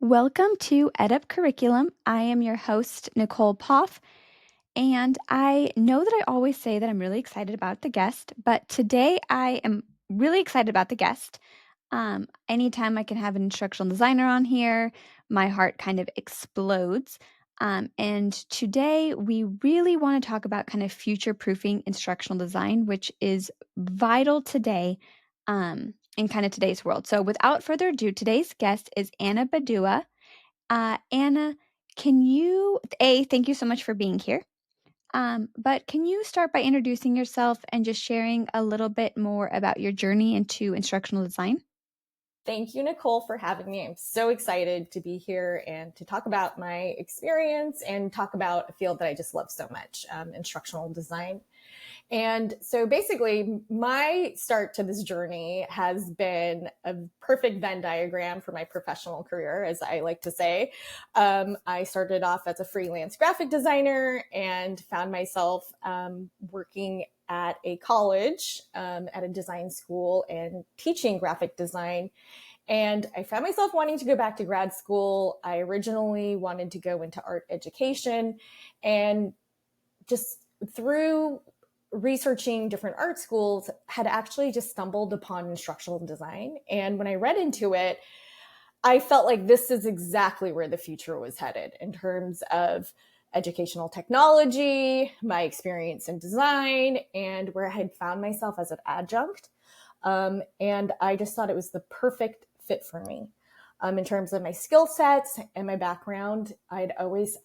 Welcome to EdUp Curriculum. I am your host, Nicole Poff, and I know that I always say that I'm really excited about the guest, but today I am really excited about the guest. Anytime I can have an instructional designer on here, my heart kind of explodes. And today we really want to talk about kind of future-proofing instructional design, which is vital today in kind of today's world. So without further ado, today's guest is Anna Badua. Anna, thank you so much for being here. But can you start by introducing yourself and just sharing a little bit more about your journey into instructional design? Thank you, Nicole, for having me. I'm so excited to be here and to talk about my experience and talk about a field that I just love so much, instructional design. And so basically, my start to this journey has been a perfect Venn diagram for my professional career, as I like to say. I started off as a freelance graphic designer and found myself working at a college, at a design school, and teaching graphic design. And I found myself wanting to go back to grad school. I originally wanted to go into art education, and just through researching different art schools, had actually just stumbled upon instructional design. And when I read into it, I felt like this is exactly where the future was headed in terms of educational technology, my experience in design, and where I had found myself as an adjunct. And I just thought it was the perfect fit for me. In terms of my skill sets and my background, I'd always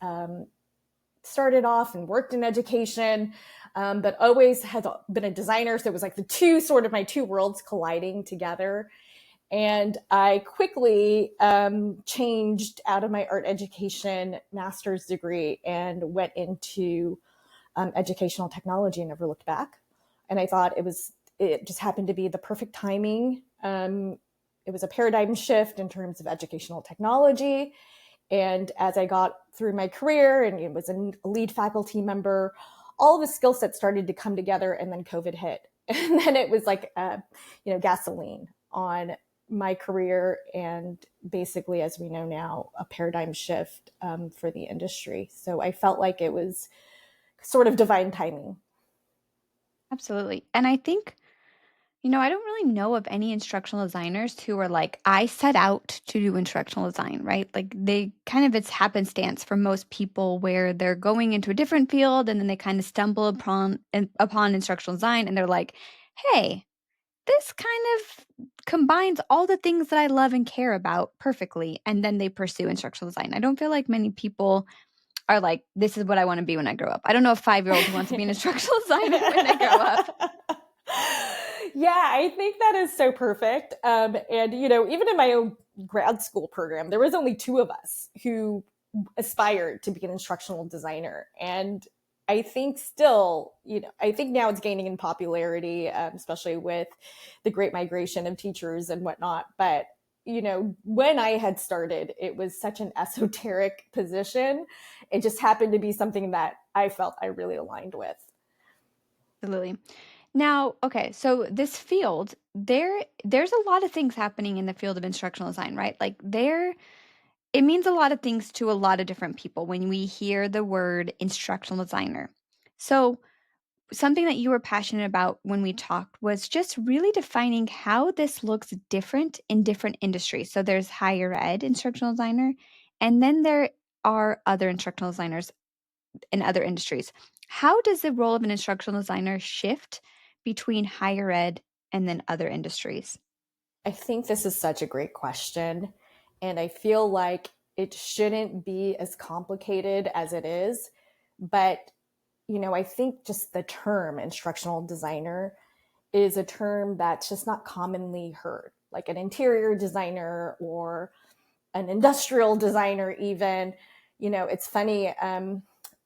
started off and worked in education, but always had been a designer. So it was like my two worlds colliding together. And I quickly changed out of my art education master's degree and went into educational technology and never looked back. And I thought it just happened to be the perfect timing. It was a paradigm shift in terms of educational technology. And as I got through my career and it was a lead faculty member, all of the skill sets started to come together, and then COVID hit. And then it was like, gasoline on my career, and basically, as we know now, a paradigm shift for the industry. So I felt like it was sort of divine timing. Absolutely. And I think, I don't really know of any instructional designers who are like, I set out to do instructional design, right? Like it's happenstance for most people where they're going into a different field and then they kind of stumble upon instructional design and they're like, hey, this kind of combines all the things that I love and care about perfectly. And then they pursue instructional design. I don't feel like many people are like, this is what I want to be when I grow up. I don't know a 5-year-old who wants to be an instructional designer when they grow up. Yeah, I think that is so perfect. And, even in my own grad school program, there was only 2 of us who aspired to be an instructional designer. And I think I think now it's gaining in popularity, especially with the great migration of teachers and whatnot. But, when I had started, it was such an esoteric position. It just happened to be something that I felt I really aligned with. Absolutely. Now, okay, so this field, there's a lot of things happening in the field of instructional design, right? It means a lot of things to a lot of different people when we hear the word instructional designer. So, something that you were passionate about when we talked was just really defining how this looks different in different industries. So, there's higher ed instructional designer, and then there are other instructional designers in other industries. How does the role of an instructional designer shift between higher ed and then other industries? I think this is such a great question. And I feel like it shouldn't be as complicated as it is. But, I think just the term instructional designer is a term that's just not commonly heard, like an interior designer or an industrial designer, even. It's funny.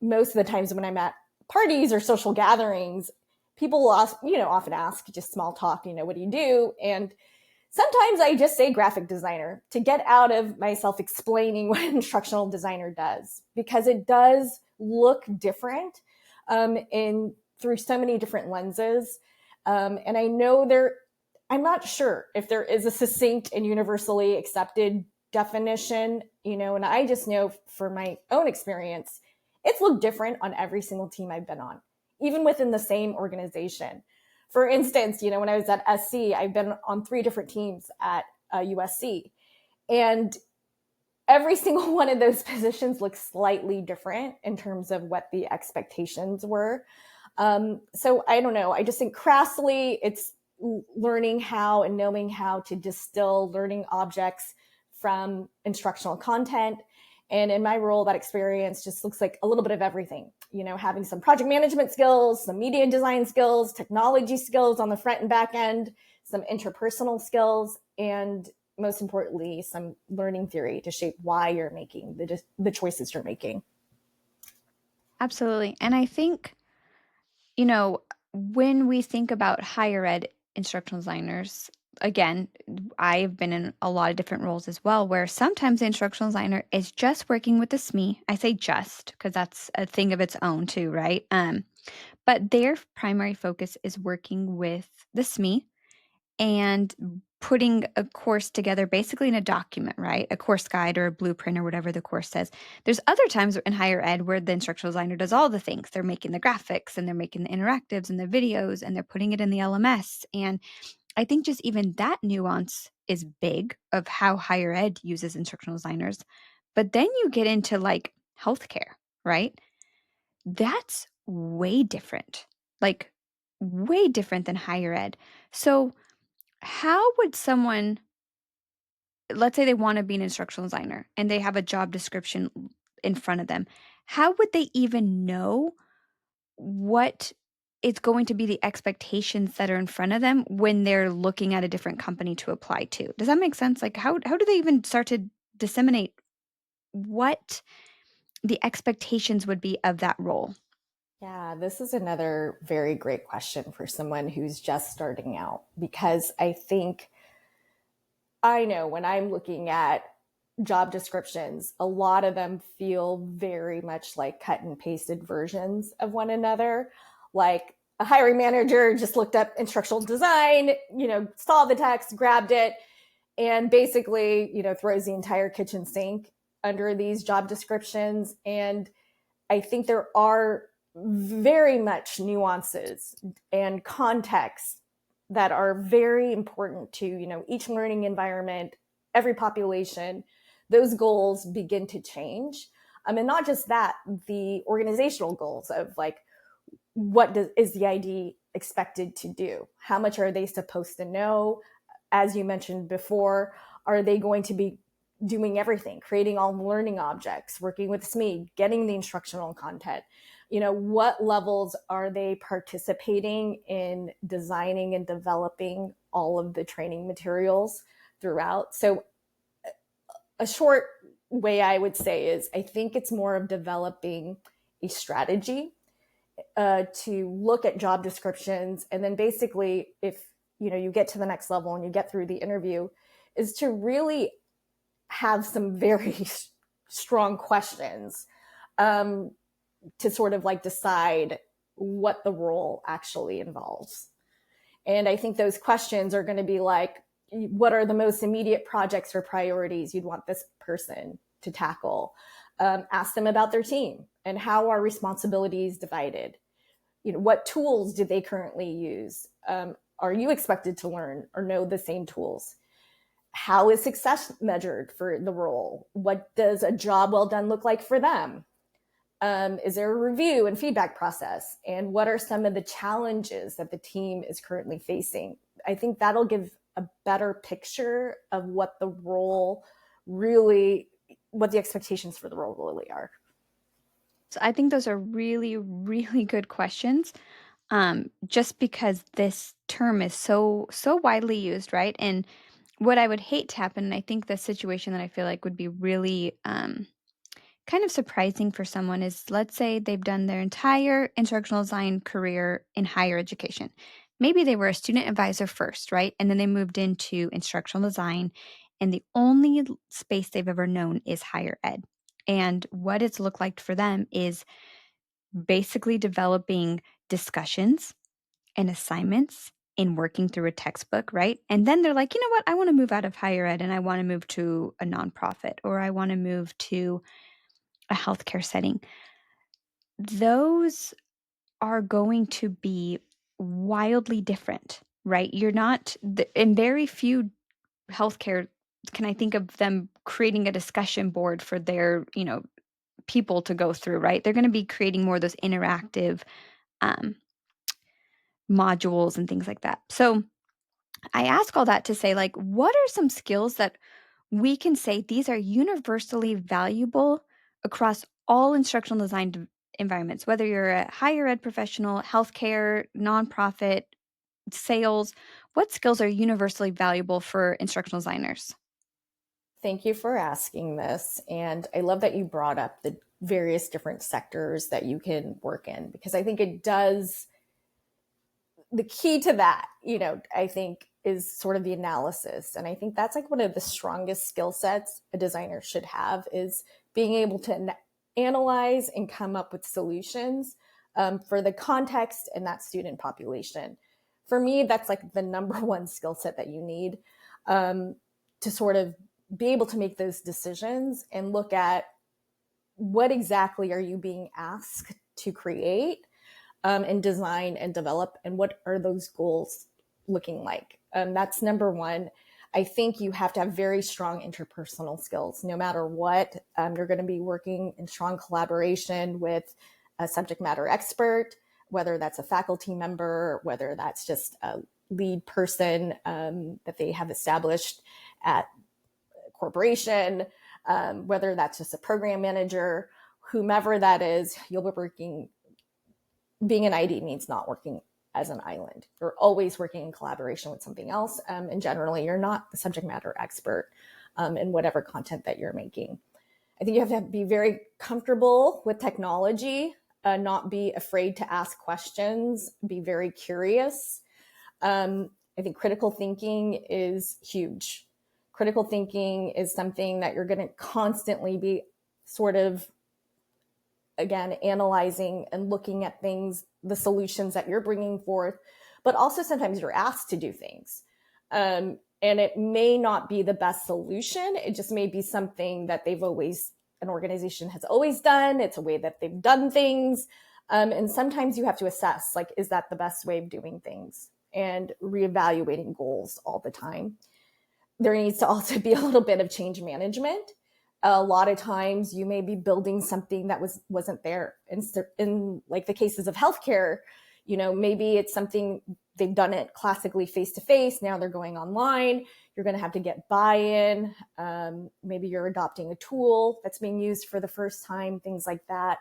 Most of the times when I'm at parties or social gatherings, people will often ask just small talk, what do you do? And sometimes I just say graphic designer to get out of myself explaining what an instructional designer does, because it does look different through so many different lenses. And I know I'm not sure if there is a succinct and universally accepted definition. And I just know for my own experience, it's looked different on every single team I've been on, even within the same organization. For instance, when I was at SC, I've been on 3 different teams at USC, and every single one of those positions looks slightly different in terms of what the expectations were. So I don't know. I just think crassly, it's learning how and knowing how to distill learning objects from instructional content. And in my role, that experience just looks like a little bit of everything, having some project management skills, some media design skills, technology skills on the front and back end, some interpersonal skills, and most importantly, some learning theory to shape why you're making the choices you're making. Absolutely. And I think, you know, when we think about higher ed instructional designers, again, I've been in a lot of different roles as well, where sometimes the instructional designer is just working with the SME. I say just because that's a thing of its own too, right? But their primary focus is working with the SME and putting a course together basically in a document, right? A course guide or a blueprint or whatever the course says. There's other times in higher ed where the instructional designer does all the things. They're making the graphics and they're making the interactives and the videos and they're putting it in the LMS. And I think just even that nuance is big of how higher ed uses instructional designers. But then you get into like healthcare, right? That's way different, like way different than higher ed. So, how would someone, let's say they want to be an instructional designer and they have a job description in front of them, how would they even know what it's going to be the expectations that are in front of them when they're looking at a different company to apply to? Does that make sense? Like how do they even start to disseminate what the expectations would be of that role? Yeah, this is another very great question for someone who's just starting out, because I think I know when I'm looking at job descriptions, a lot of them feel very much like cut and pasted versions of one another. Like a hiring manager just looked up instructional design, saw the text, grabbed it, and basically, throws the entire kitchen sink under these job descriptions. And I think there are very much nuances and context that are very important to, each learning environment, every population. Those goals begin to change. And not just that, the organizational goals of like, is the ID expected to do? How much are they supposed to know? As you mentioned before, are they going to be doing everything, creating all the learning objects, working with SME, getting the instructional content? What levels are they participating in designing and developing all of the training materials throughout? So a short way I would say is I think it's more of developing a strategy to look at job descriptions. And then basically, if you get to the next level and you get through the interview, is to really have some very strong questions to sort of like decide what the role actually involves. And I think those questions are going to be like, what are the most immediate projects or priorities you'd want this person to tackle? Ask them about their team and how are responsibilities divided? What tools do they currently use? Are you expected to learn or know the same tools? How is success measured for the role? What does a job well done look like for them? Is there a review and feedback process? And what are some of the challenges that the team is currently facing? I think that'll give a better picture of what the expectations for the role really are. So I think those are really, really good questions. Just because this term is so widely used, right? And what I would hate to happen, and I think the situation that I feel like would be really kind of surprising for someone is, let's say they've done their entire instructional design career in higher education. Maybe they were a student advisor first, right? And then they moved into instructional design, and the only space they've ever known is higher ed. And what it's looked like for them is basically developing discussions and assignments in working through a textbook, right? And then they're like, you know what? I want to move out of higher ed and I want to move to a nonprofit or I want to move to a healthcare setting. Those are going to be wildly different, right? You're not, in very few healthcare can I think of them creating a discussion board for their, people to go through, right? They're going to be creating more of those interactive um, modules and things like that. So I ask all that to say, like, what are some skills that we can say these are universally valuable across all instructional design environments, whether you're a higher ed professional, healthcare, nonprofit, sales, what skills are universally valuable for instructional designers? Thank you for asking this. And I love that you brought up the various different sectors that you can work in, because I think it does, the key to that, I think is sort of the analysis. And I think that's like one of the strongest skill sets a designer should have, is being able to analyze and come up with solutions for the context and that student population. For me, that's like the number one skill set that you need to sort of be able to make those decisions and look at what exactly are you being asked to create and design and develop, and what are those goals looking like. That's number one. I think you have to have very strong interpersonal skills. No matter what, you're going to be working in strong collaboration with a subject matter expert, whether that's a faculty member, whether that's just a lead person that they have established at a corporation, whether that's just a program manager, whomever that is, you'll be working. Being an ID means not working as an island. You're always working in collaboration with something else. And generally, you're not the subject matter expert in whatever content that you're making. I think you have to be very comfortable with technology, not be afraid to ask questions, be very curious. I think critical thinking is huge. Critical thinking is something that you're going to constantly be sort of, again, analyzing and looking at things, the solutions that you're bringing forth, but also sometimes you're asked to do things. And it may not be the best solution. It just may be something that an organization has always done. It's a way that they've done things. And sometimes you have to assess, like, is that the best way of doing things? And reevaluating goals all the time. There needs to also be a little bit of change management. A lot of times you may be building something that wasn't there. In like the cases of healthcare, maybe it's something they've done it classically face-to-face. Now they're going online. You're going to have to get buy-in. Maybe you're adopting a tool that's being used for the first time, things like that.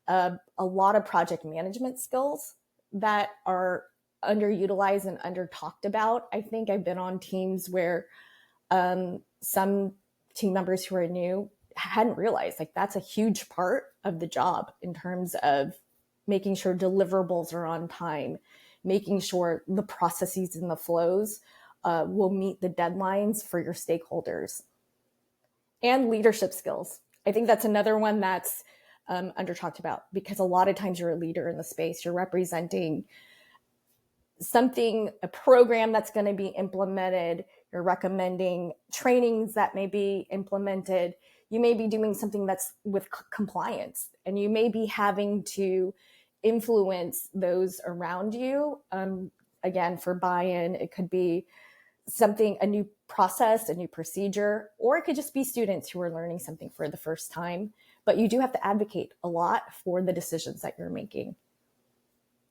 A lot of project management skills that are underutilized and under talked about. I think I've been on teams where some team members who are new hadn't realized, like, that's a huge part of the job in terms of making sure deliverables are on time, making sure the processes and the flows will meet the deadlines for your stakeholders. And leadership skills. I think that's another one that's under talked about, because a lot of times you're a leader in the space. You're representing something, a program that's going to be implemented. You're recommending trainings that may be implemented. You may be doing something that's with compliance, and you may be having to influence those around you. Again, for buy-in, it could be something, a new process, a new procedure, or it could just be students who are learning something for the first time. But you do have to advocate a lot for the decisions that you're making.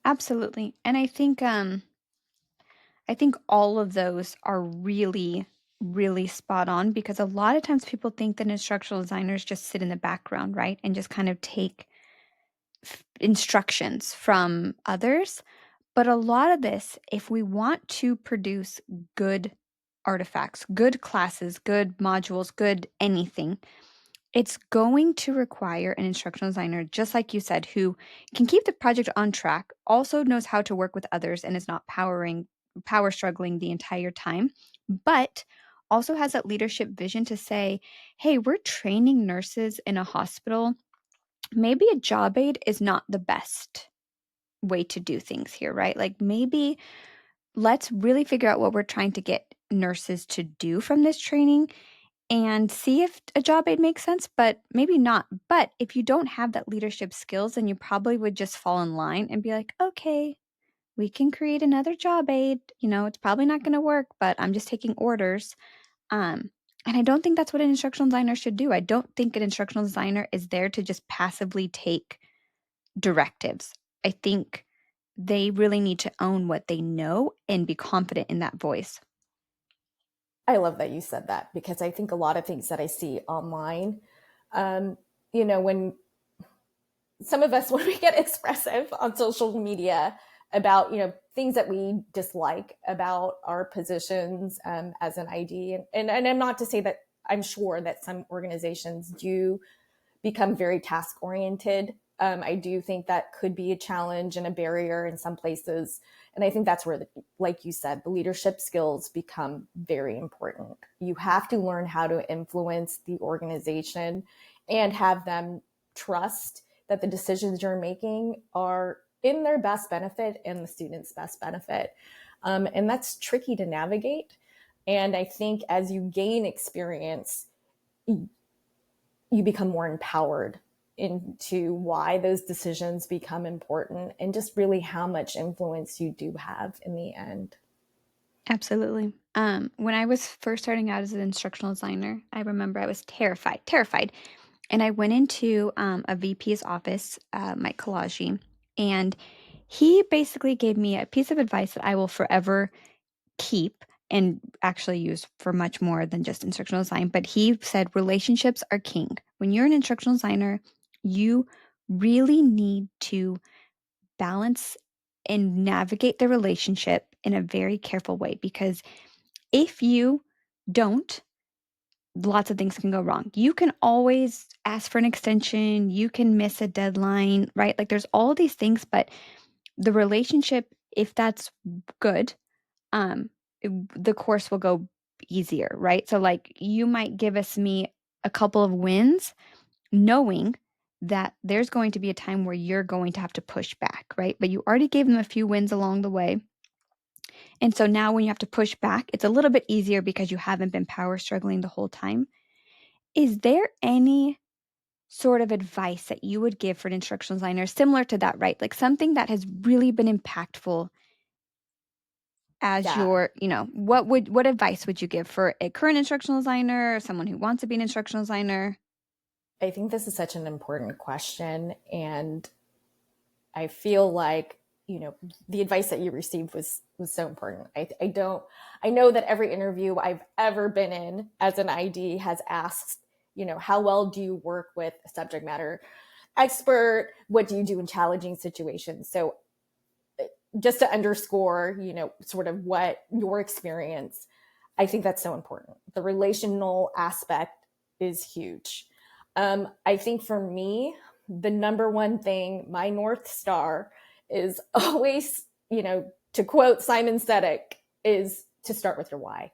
Absolutely. And I think all of those are really, really spot on, because a lot of times people think that instructional designers just sit in the background, right? And just kind of take instructions from others. But a lot of this, if we want to produce good artifacts, good classes, good modules, good anything, it's going to require an instructional designer, just like you said, who can keep the project on track, also knows how to work with others and is not power struggling the entire time, but also has that leadership vision to say, hey, we're training nurses in a hospital. Maybe a job aid is not the best way to do things here, right? Like maybe let's really figure out what we're trying to get nurses to do from this training and see if a job aid makes sense, but maybe not. But if you don't have that leadership skills, then you probably would just fall in line and be like, okay, we can create another job aid. It's probably not going to work, but I'm just taking orders. Um, and I don't think that's what an instructional designer should do. I don't think an instructional designer is there to just passively take directives. I think they really need to own what they know and be confident in that voice. I love that you said that, because I think a lot of things that I see online, um, when some of us, when we get expressive on social media about, things that we dislike about our positions as an ID, and I'm not to say that I'm sure that some organizations do become very task oriented. I do think that could be a challenge and a barrier in some places. And I think that's where, like you said, the leadership skills become very important. You have to learn how to influence the organization and have them trust that the decisions you're making are in their best benefit and the student's best benefit. And that's tricky to navigate. And I think as you gain experience, you become more empowered into why those decisions become important and just really how much influence you do have in the end. Absolutely. When I was first starting out as an instructional designer, I remember I was terrified. And I went into a VP's office, Mike Kalaji, and he basically gave me a piece of advice that I will forever keep and actually use for much more than just instructional design. But he said relationships are king. When you're an instructional designer, you really need to balance and navigate the relationship in a very careful way, because if you don't, lots of things can go wrong. You can always ask for an extension, you can miss a deadline, right? Like there's all these things, but the relationship, if that's good, um the course will go easier, right? So like you might give us me a couple of wins knowing that there's going to be a time where you're going to have to push back, right? But you already gave them a few wins along the way. And so now when you have to push back, it's a little bit easier because you haven't been power struggling the whole time. Is there any sort of advice that you would give for an instructional designer similar to that, right? Like something that has really been impactful as Yeah, your, what advice would you give for a current instructional designer or someone who wants to be an instructional designer? I think this is such an important question. And I feel like, the advice that you received was so important. I know that every interview I've ever been in as an ID has asked, how well do you work with a subject matter expert? What do you do in challenging situations? So just to underscore, sort of what your experience, I think that's so important. The relational aspect is huge. I think for me, the number one thing, my North Star is always, to quote Simon Sinek, is to start with your why.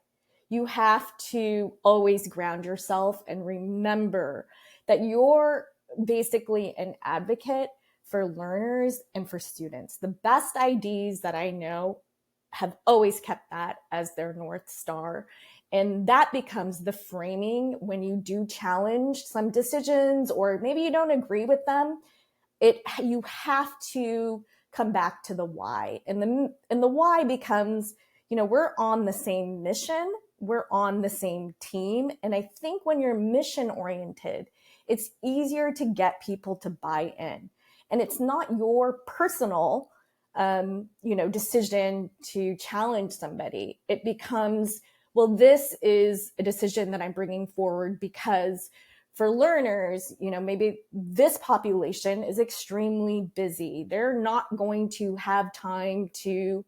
You have to always ground yourself and remember that you're basically an advocate for learners and for students. The best IDs that I know have always kept that as their North Star. And that becomes the framing when you do challenge some decisions or maybe you don't agree with them. You have to come back to the why. And the why becomes, we're on the same mission, we're on the same team. And I think when you're mission oriented, it's easier to get people to buy in. And it's not your personal decision to challenge somebody. It becomes, well, this is a decision that I'm bringing forward because for learners, maybe this population is extremely busy. They're not going to have time to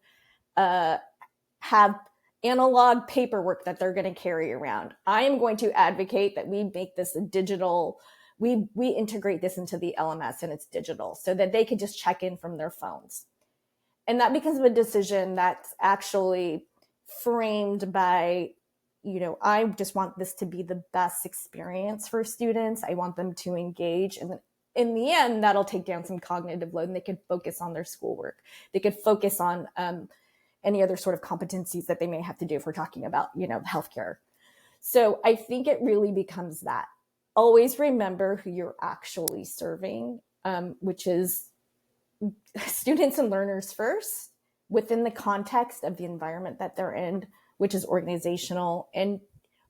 have analog paperwork that they're going to carry around. I am going to advocate that we make this a digital, we integrate this into the LMS and it's digital so that they can just check in from their phones. And that becomes a decision that's actually framed by, I just want this to be the best experience for students. I want them to engage. And in the end, that'll take down some cognitive load and they can focus on their schoolwork. They could focus on, any other sort of competencies that they may have to do if we're talking about, healthcare. So I think it really becomes that. Always remember who you're actually serving, which is students and learners first, within the context of the environment that they're in, which is organizational, and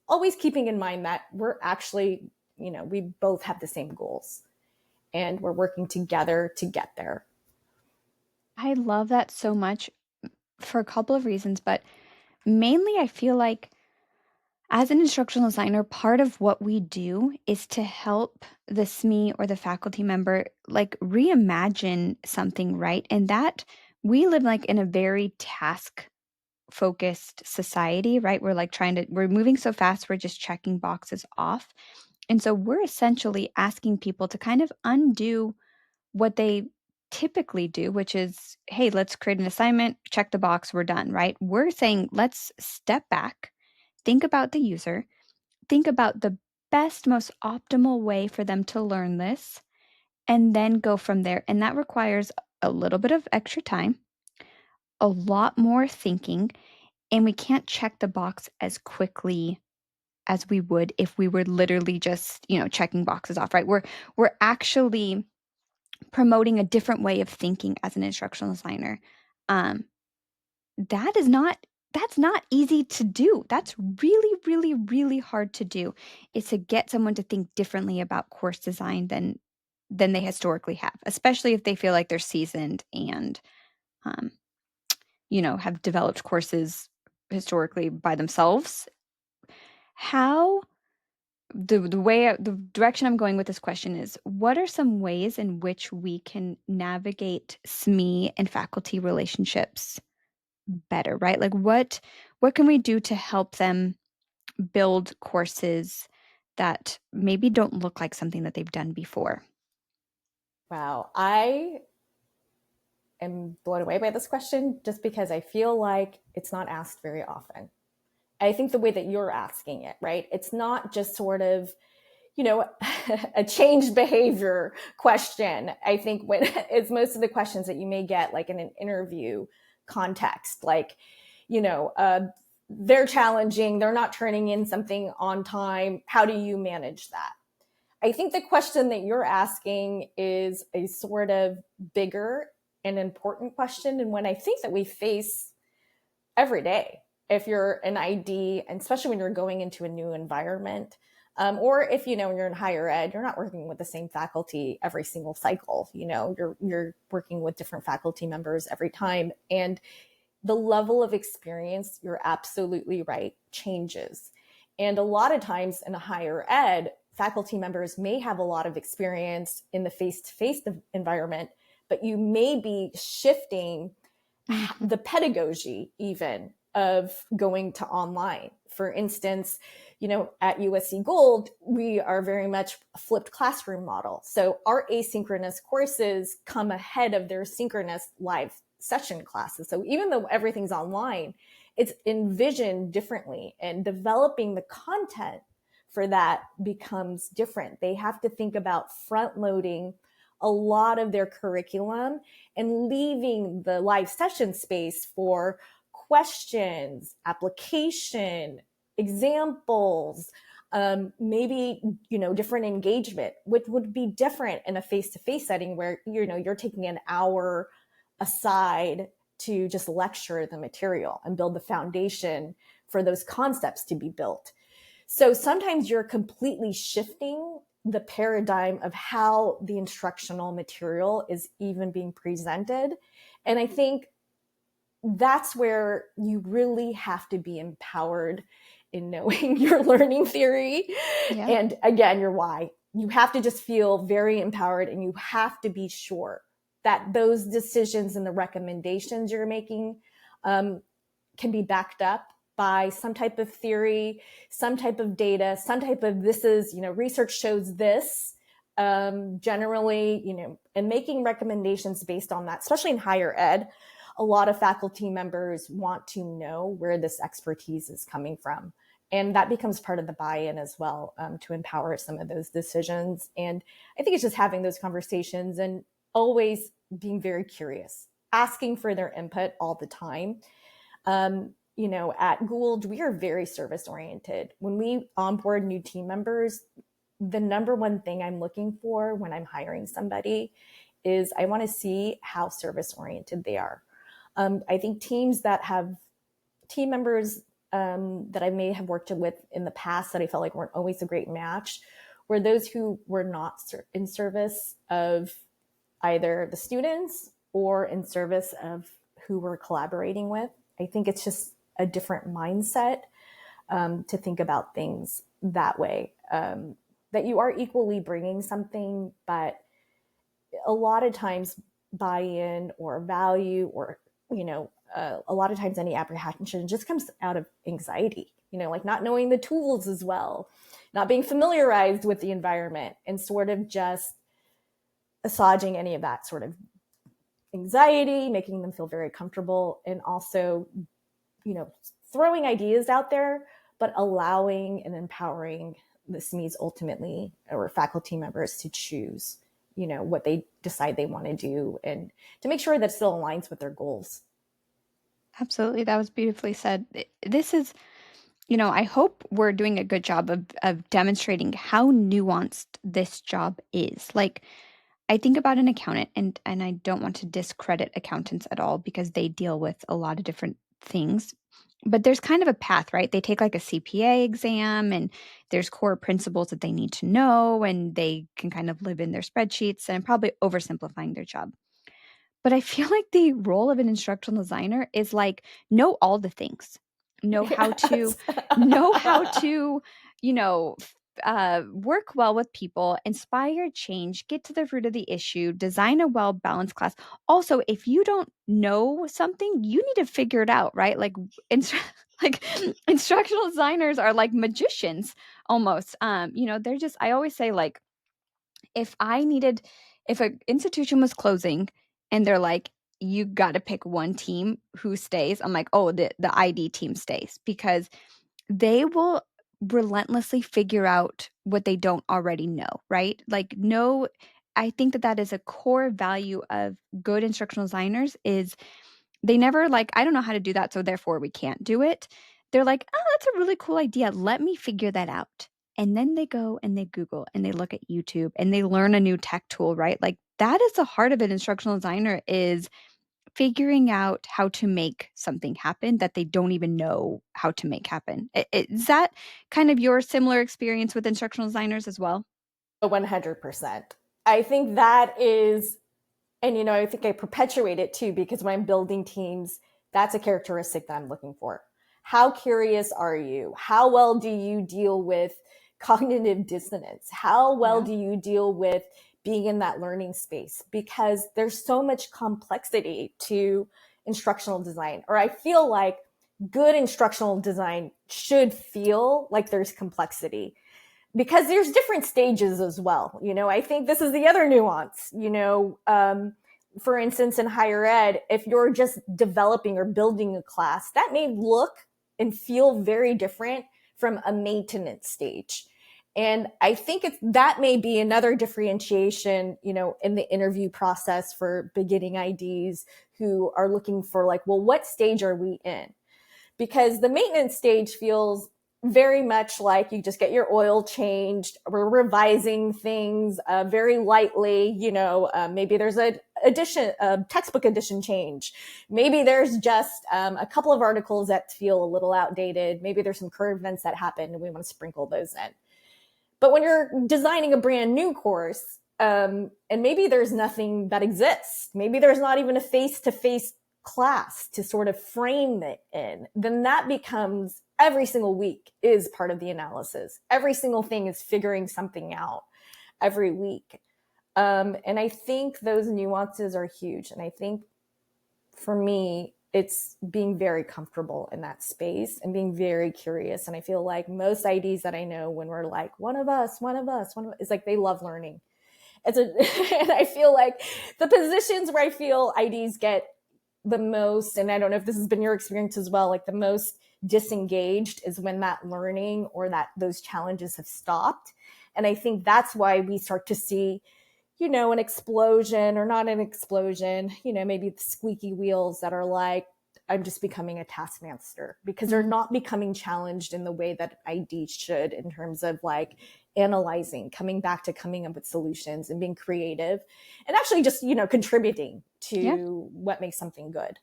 always keeping in mind that we're actually, we both have the same goals and we're working together to get there. I love that so much for a couple of reasons, but mainly I feel like as an instructional designer, part of what we do is to help the SME or the faculty member like reimagine something, right? And that we live like in a very task focused society, right? We're moving so fast, we're just checking boxes off. And so we're essentially asking people to kind of undo what they typically do, which is, hey, let's create an assignment, check the box, we're done, right? We're saying, let's step back, think about the user, think about the best, most optimal way for them to learn this, and then go from there. And that requires a little bit of extra time, a lot more thinking, and we can't check the box as quickly as we would if we were literally just, checking boxes off, right? We're actually promoting a different way of thinking as an instructional designer. Um, that is not that's not easy to do. That's really, really, really hard to do. Is to get someone to think differently about course design than they historically have, especially if they feel like they're seasoned and um, have developed courses historically by themselves. How the direction I'm going with this question is, what are some ways in which we can navigate SME and faculty relationships better, right? Like what can we do to help them build courses that maybe don't look like something that they've done before? Wow. I am blown away by this question just because I feel like it's not asked very often. I think the way that you're asking it, right? It's not just sort of, a change behavior question. I think when it's most of the questions that you may get like in an interview context, like, they're challenging, they're not turning in something on time. How do you manage that? I think the question that you're asking is a sort of bigger and important question, and one I think that we face every day. If you're an ID, and especially when you're going into a new environment, or if you're in higher ed, you're not working with the same faculty every single cycle. You're working with different faculty members every time, and the level of experience, you're absolutely right, changes. And a lot of times in a higher ed, faculty members may have a lot of experience in the face-to-face environment, but you may be shifting Mm-hmm. the pedagogy even of going to online. For instance, at USC Gold, we are very much a flipped classroom model. So our asynchronous courses come ahead of their synchronous live session classes. So even though everything's online, it's envisioned differently, and developing the content for that becomes different. They have to think about front loading a lot of their curriculum and leaving the live session space for questions, application, examples, maybe, different engagement, which would be different in a face-to-face setting where, you're taking an hour aside to just lecture the material and build the foundation for those concepts to be built. So sometimes you're completely shifting the paradigm of how the instructional material is even being presented. And I think that's where you really have to be empowered in knowing your learning theory. Yeah. And again, your why. You have to just feel very empowered, and you have to be sure that those decisions and the recommendations you're making can be backed up by some type of theory, some type of data, some type of research shows this, generally, and making recommendations based on that, especially in higher ed. A lot of faculty members want to know where this expertise is coming from. And that becomes part of the buy-in as well, to empower some of those decisions. And I think it's just having those conversations and always being very curious, asking for their input all the time. At Gould, we are very service oriented. When we onboard new team members, the number one thing I'm looking for when I'm hiring somebody is I want to see how service oriented they are. I think teams that have team members that I may have worked with in the past that I felt like weren't always a great match were those who were not in service of either the students or in service of who we're collaborating with. I think it's just a different mindset to think about things that way. That you are equally bringing something, but a lot of times buy-in or value or, a lot of times any apprehension just comes out of anxiety, like not knowing the tools as well, not being familiarized with the environment, and sort of just assuaging any of that sort of anxiety, making them feel very comfortable, and also, throwing ideas out there, but allowing and empowering the SMEs ultimately, or faculty members, to choose, what they decide they want to do, and to make sure that it still aligns with their goals. Absolutely. That was beautifully said. This is, I hope we're doing a good job of demonstrating how nuanced this job is. Like, I think about an accountant, and I don't want to discredit accountants at all because they deal with a lot of different things. But there's kind of a path, right? They take like a CPA exam, and there's core principles that they need to know, and they can kind of live in their spreadsheets, and I'm probably oversimplifying their job. But I feel like the role of an instructional designer is like know all the things. Know how to Yes. know how to, you know, work well with people, inspire change, get to the root of the issue, design a well-balanced class. Also, if you don't know something, you need to figure it out, right? Like like instructional designers are like magicians almost. They're just I always say like if I needed if an institution was closing and they're like, you got to pick one team who stays, I'm like, oh, the ID team stays because they will relentlessly figure out what they don't already know, right? Like, no, I think that that is a core value of good instructional designers is they never like, I don't know how to do that, so therefore we can't do it. They're like, "Oh, that's a really cool idea. Let me figure that out." And then they go and they Google and they look at YouTube and they learn a new tech tool, right? Like that is the heart of an instructional designer is figuring out how to make something happen that they don't even know how to make happen. Is that kind of your similar experience with instructional designers as well? 100%. I think that is, and I think I perpetuate it too, because when I'm building teams, that's a characteristic that I'm looking for. How curious are you? How well do you deal with cognitive dissonance? How well Yeah. do you deal with being in that learning space? Because there's so much complexity to instructional design, or I feel like good instructional design should feel like there's complexity, because there's different stages as well. I think this is the other nuance, for instance, in higher ed, if you're just developing or building a class, that may look and feel very different from a maintenance stage. And I think that may be another differentiation, in the interview process for beginning IDs who are looking for like, well, what stage are we in? Because the maintenance stage feels very much like you just get your oil changed. We're revising things very lightly. Maybe there's a textbook edition change. Maybe there's just a couple of articles that feel a little outdated. Maybe there's some current events that happen and we want to sprinkle those in. But when you're designing a brand new course, and maybe there's nothing that exists, maybe there's not even a face-to-face class to sort of frame it in, then that becomes every single week is part of the analysis. Every single thing is figuring something out every week. And I think those nuances are huge. And I think for me, it's being very comfortable in that space and being very curious. And I feel like most IDs that I know, when we're like, one of us, it's like they love learning. And I feel like the positions where I feel IDs get the most, and I don't know if this has been your experience as well, like the most disengaged is when that learning or that those challenges have stopped. And I think that's why we start to see, an explosion, or not an explosion, maybe the squeaky wheels that are like, I'm just becoming a taskmaster because they're not becoming challenged in the way that ID should, in terms of like analyzing, coming back to coming up with solutions and being creative and actually just, contributing Yeah, to what makes something good.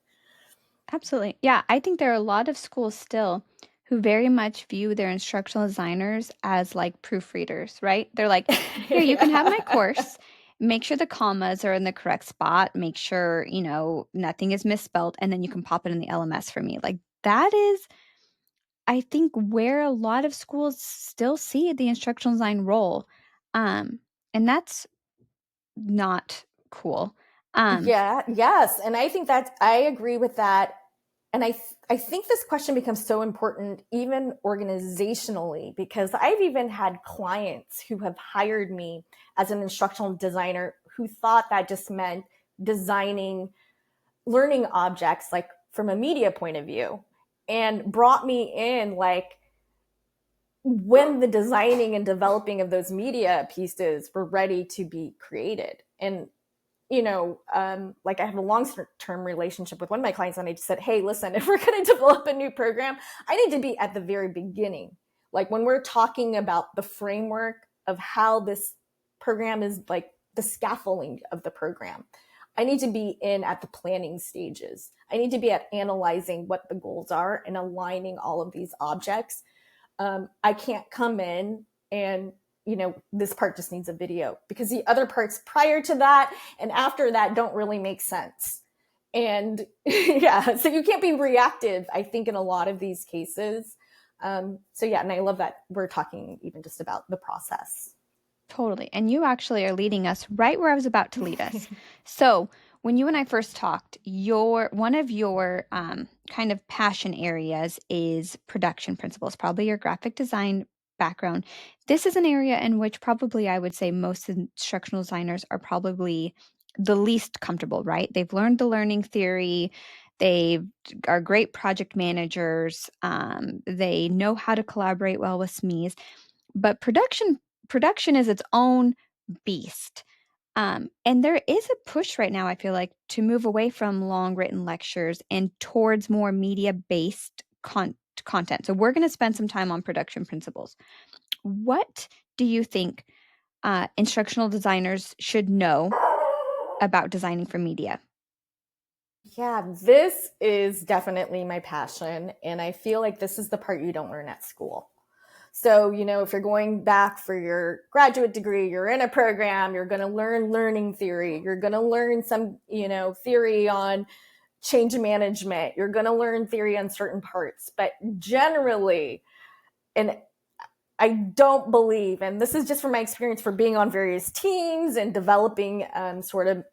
absolutely. Yeah, I think there are a lot of schools still who very much view their instructional designers as like proofreaders, right? They're like, here, you can have my Yeah. course. Make sure the commas are in the correct spot. Make sure, nothing is misspelled, and then you can pop it in the LMS for me. Like that is, I think, where a lot of schools still see the instructional design role. Um, and that's not cool. Um, Yeah, yes. And I think that I agree with that. And I think this question becomes so important even organizationally, because I've even had clients who have hired me as an instructional designer who thought that just meant designing learning objects like from a media point of view, and brought me in like when the designing and developing of those media pieces were ready to be created. And like I have a long-term relationship with one of my clients, and I just said, hey, listen, if we're going to develop a new program, I need to be at the very beginning. Like when we're talking about the framework of how this program is, like the scaffolding of the program, I need to be in at the planning stages. I need to be at analyzing what the goals are and aligning all of these objects. I can't come in and this part just needs a video, because the other parts prior to that and after that don't really make sense. And yeah, so you can't be reactive, I think, in a lot of these cases. So yeah, and I love that we're talking even just about the process. Totally. And you actually are leading us right where I was about to lead us. So, when you and I first talked, your one of your kind of passion areas is production principles, probably your graphic design background. This is an area in which probably I would say most instructional designers are probably the least comfortable, right? They've learned the learning theory. They are great project managers. They know how to collaborate well with SMEs, but production is its own beast. And there is a push right now, I feel like, to move away from long written lectures and towards more media based content. So we're going to spend some time on production principles. What do you think instructional designers should know about designing for media? Yeah, this is definitely my passion, and I feel like this is the part you don't learn at school. So, if you're going back for your graduate degree, you're in a program, you're going to learn learning theory, you're going to learn some, theory on change management, you're going to learn theory on certain parts. But generally, and I don't believe, and this is just from my experience for being on various teams and developing sort of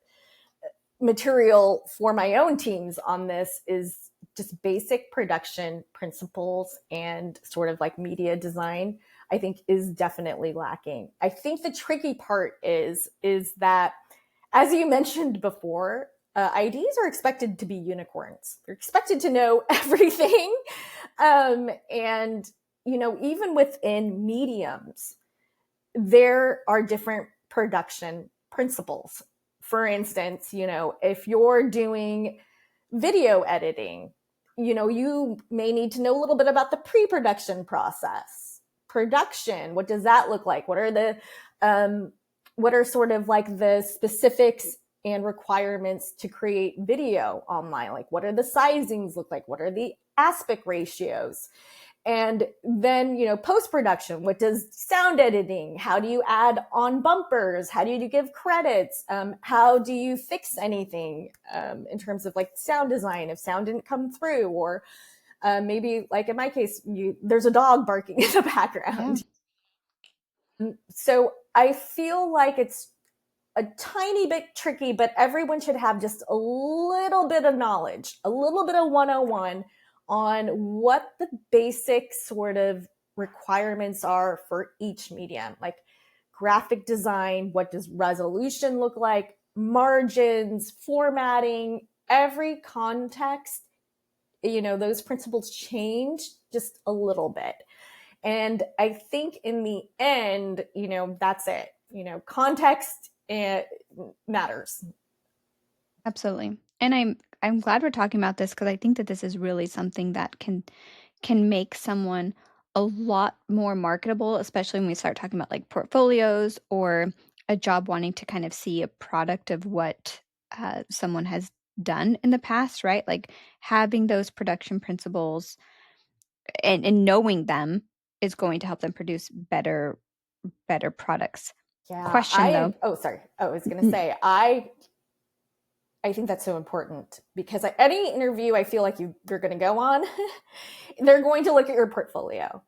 material for my own teams on this, is just basic production principles and sort of like media design, I think is definitely lacking. I think the tricky part is that, as you mentioned before, IDs are expected to be unicorns. They're expected to know everything. And, even within mediums, there are different production principles. For instance, if you're doing video editing, you may need to know a little bit about the pre-production process. Production, what does that look like? What are sort of like the specifics and requirements to create video online? Like, what are the sizings look like? What are the aspect ratios? And then, post-production, what does sound editing, how do you add on bumpers, how do you give credits, how do you fix anything in terms of like sound design if sound didn't come through, or maybe like in my case, there's a dog barking in the Yeah, background. So I feel like it's a tiny bit tricky, but everyone should have just a little bit of knowledge, a little bit of 101 on what the basic sort of requirements are for each medium, like graphic design, what does resolution look like, margins, formatting, every context, those principles change just a little bit. And I think in the end, that's it. Context matters. absolutely. And I'm glad we're talking about this because I think that this is really something that can make someone a lot more marketable, especially when we start talking about like portfolios or a job wanting to kind of see a product of what someone has done in the past, right? Like having those production principles and knowing them is going to help them produce better products. Yeah, Question though. oh, sorry. I was going to Mm, say, I think that's so important because any interview I feel like you're going to go on, they're going to look at your portfolio.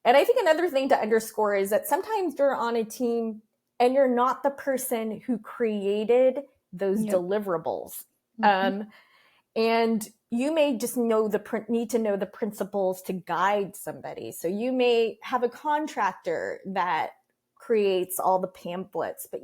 And I think another thing to underscore is that sometimes you're on a team and you're not the person who created those yep. deliverables. Mhm. Um, and you may just need to know the principles to guide somebody. So you may have a contractor that creates all the pamphlets, but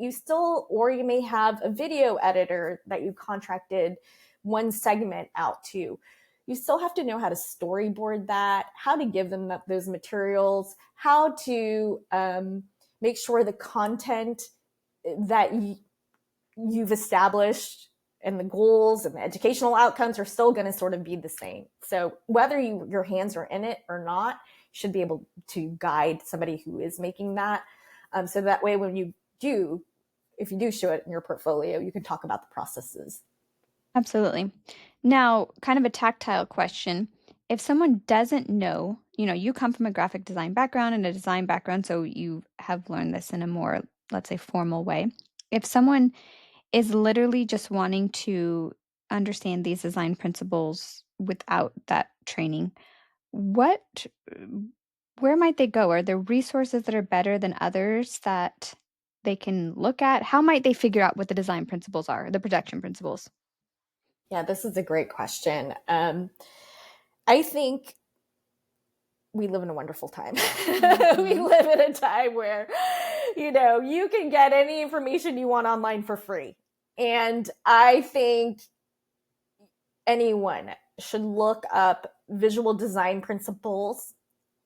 or you may have a video editor that you contracted one segment out to. You still have to know how to storyboard that, how to give them those materials, how to make sure the content that you've established and the goals and the educational outcomes are still going to sort of be the same. So whether your hands are in it or not, you should be able to guide somebody who is making that. So that way, if you do show it in your portfolio, you can talk about the processes. Absolutely. Now, kind of a tactile question. If someone doesn't know, you come from a graphic design background and a design background, so you have learned this in a more, let's say, formal way. If someone is literally just wanting to understand these design principles without that training, what where might they go? Are there resources that are better than others that they can look at? How might they figure out what the design principles are, the production principles? Yeah, this is a great question. I think we live in a wonderful time. We Mhm. live in a time where, you can get any information you want online for free. And I think anyone should look up visual design principles.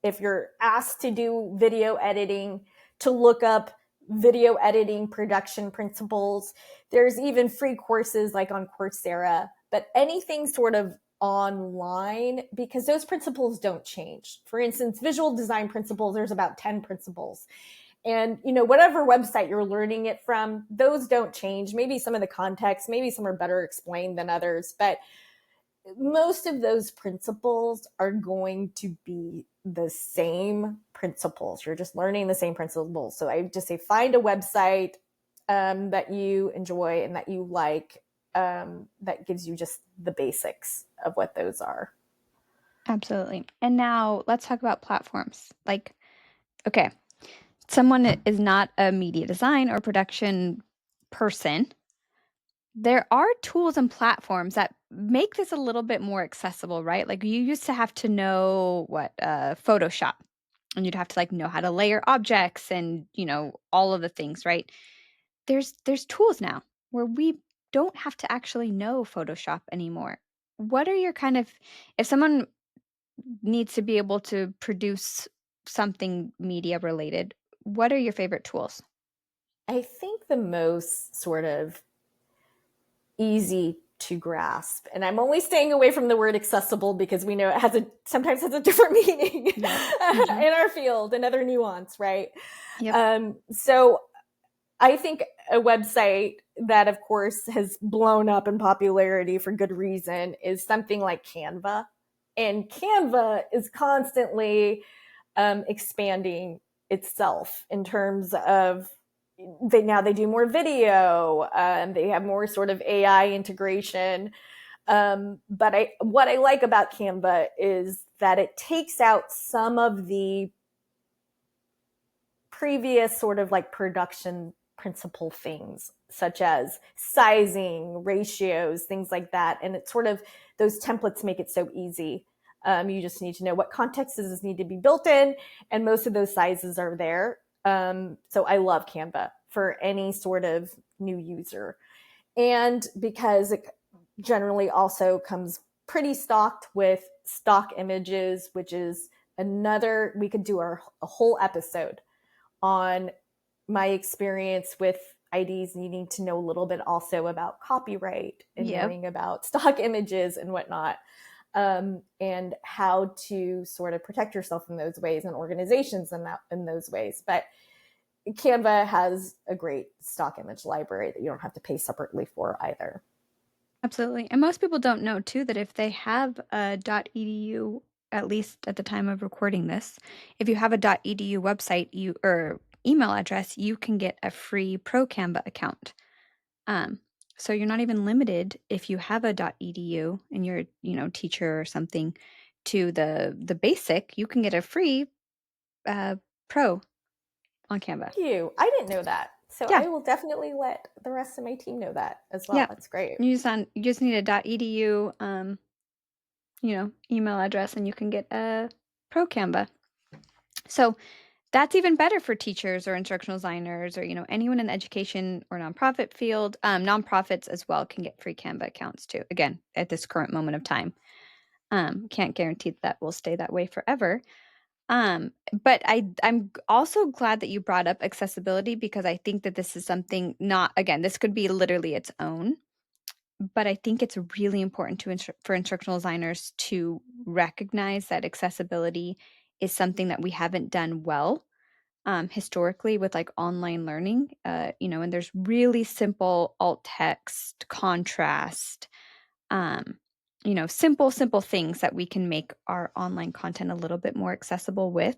If you're asked to do video editing, to look up video editing production principles. There's even free courses like on Coursera, but anything sort of online, because those principles don't change. For instance, visual design principles, there's about 10 principles. And whatever website you're learning it from, those don't change. Maybe some of the context, maybe some are better explained than others, but most of those principles are going to be the same principles. You're just learning the same principles. So I just say find a website that you enjoy and that you like, that gives you just the basics of what those are. Absolutely. And now let's talk about platforms. Like, okay, someone is not a media design or production person. There are tools and platforms that make this a little bit more accessible, right? Like you used to have to know what Photoshop, and you'd have to like know how to layer objects and all of the things, right? There's tools now where we don't have to actually know Photoshop anymore. What are your kind of, if someone needs to be able to produce something media related, what are your favorite tools? I think the most sort of easy to grasp. And I'm only staying away from the word accessible because we know sometimes has a different meaning Yep. Hmm. in our field, another nuance, right? Yep. So I think a website that, of course, has blown up in popularity for good reason is something like Canva. And Canva is constantly expanding itself in terms of they do more video, they have more sort of AI integration. But what I like about Canva is that it takes out some of the previous sort of like production principle things, such as sizing, ratios, things like that. And it's sort of those templates make it so easy. You just need to know what contexts need to be built in, and most of those sizes are there. So I love Canva for any sort of new user. And because it generally also comes pretty stocked with stock images, which is we could do a whole episode on my experience with IDs needing to know a little bit also about copyright and Yep. knowing about stock images and whatnot, and how to sort of protect yourself in those ways and organizations in those ways. But Canva has a great stock image library that you don't have to pay separately for either. Absolutely. And most people don't know too that if they have a .edu, at least at the time of recording this, if you have a .edu website or email address, you can get a free Pro Canva account. Um, so you're not even limited if you have a .edu and you're, teacher or something to the basic, you can get a free Pro on Canva. Thank you. I didn't know that. So Yeah, I will definitely let the rest of my team know that as well. yeah. That's great. You just need a .edu email address and you can get a Pro Canva. So that's even better for teachers or instructional designers or, anyone in the education or nonprofit field. Nonprofits as well can get free Canva accounts too. Again, at this current moment of time. Can't guarantee that will stay that way forever. But I'm also glad that you brought up accessibility because I think that this is something not, again, this could be literally its own, but I think it's really important for instructional designers to recognize that accessibility is something that we haven't done well historically with like online learning. And there's really simple alt text, contrast, simple things that we can make our online content a little bit more accessible with.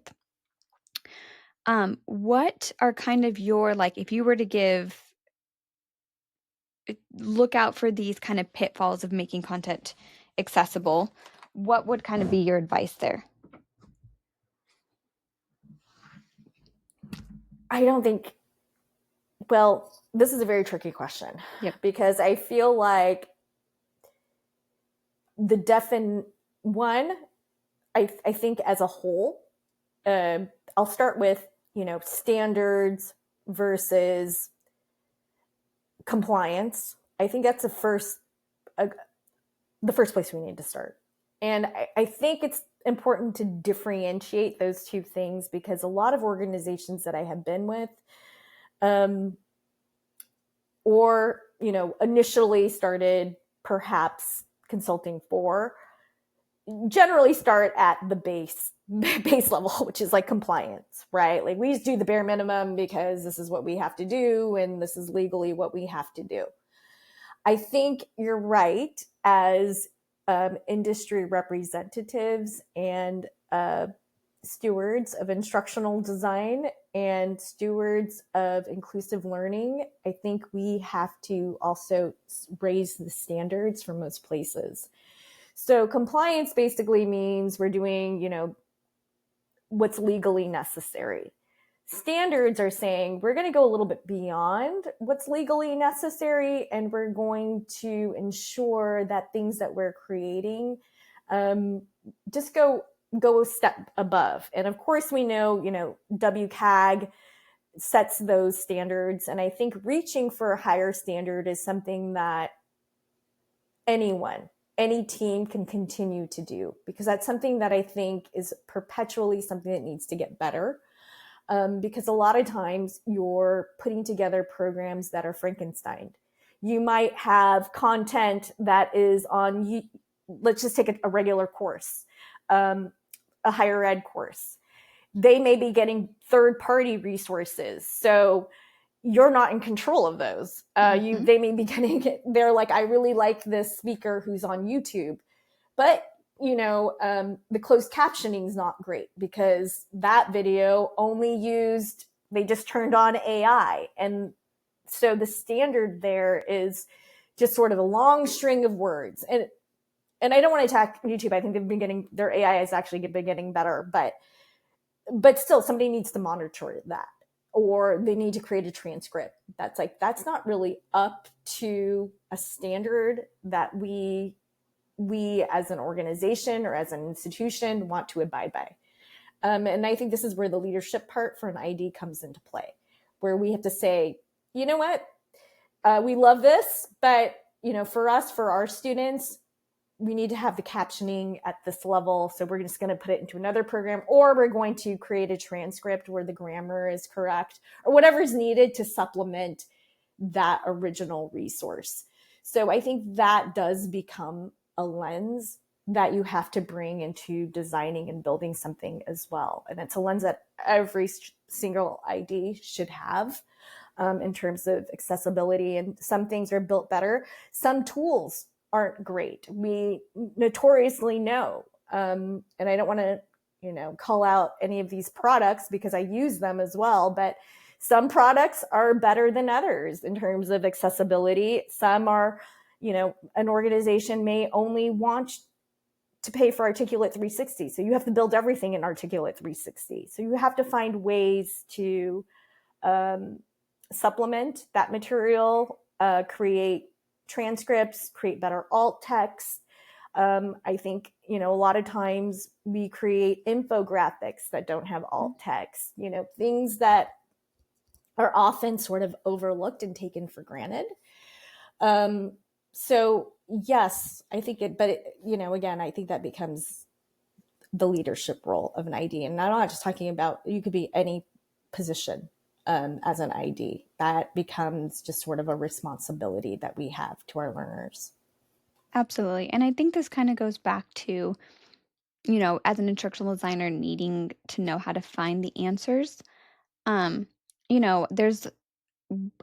What are kind of your, like, if you were to look out for these kind of pitfalls of making content accessible, what would kind of be your advice there? I don't think, well, this is a very tricky question. Yep. Because I feel like one, I think as a whole, I'll start with, standards versus compliance. I think that's the first place we need to start. And I think it's important to differentiate those two things because a lot of organizations that I have been with, or, initially started perhaps consulting for, generally start at the base level, which is like compliance, right? Like we just do the bare minimum because this is what we have to do and this is legally what we have to do. I think you're right as industry representatives and stewards of instructional design and stewards of inclusive learning. I think we have to also raise the standards for most places. So compliance basically means we're doing, what's legally necessary. Standards are saying we're going to go a little bit beyond what's legally necessary and we're going to ensure that things that we're creating just go a step above. And of course we know, WCAG sets those standards. And I think reaching for a higher standard is something that any team can continue to do because that's something that I think is perpetually something that needs to get better. Because a lot of times you're putting together programs that are Frankenstein. You might have content that is on, let's just take a regular course, a higher ed course. They may be getting third-party resources. So you're not in control of those. They may be getting, they're like, I really like this speaker who's on YouTube, but the closed captioning is not great because that video they just turned on AI. And so the standard there is just sort of a long string of words. And I don't want to attack YouTube. I think their AI has actually been getting better, but still somebody needs to monitor that, or they need to create a transcript. That's not really up to a standard that we as an organization or as an institution want to abide by. And I think this is where the leadership part for an ID comes into play, where we have to say, you know what, we love this, but for our students, we need to have the captioning at this level. So we're just going to put it into another program, or we're going to create a transcript where the grammar is correct or whatever is needed to supplement that original resource. So I think that does become a lens that you have to bring into designing and building something as well. And it's a lens that every single ID should have, in terms of accessibility. And some things are built better. Some tools aren't great. We notoriously know. And I don't want to, call out any of these products because I use them as well, but some products are better than others in terms of accessibility. Some are, an organization may only want to pay for Articulate 360. So you have to build everything in Articulate 360. So you have to find ways to supplement that material, create transcripts, create better alt text. I think, a lot of times we create infographics that don't have alt text, things that are often sort of overlooked and taken for granted. So yes, I think again, I think that becomes the leadership role of an ID. And I'm not just talking about, you could be any position as an ID. That becomes just sort of a responsibility that we have to our learners. Absolutely. And I think this kind of goes back to, as an instructional designer needing to know how to find the answers. Um, there's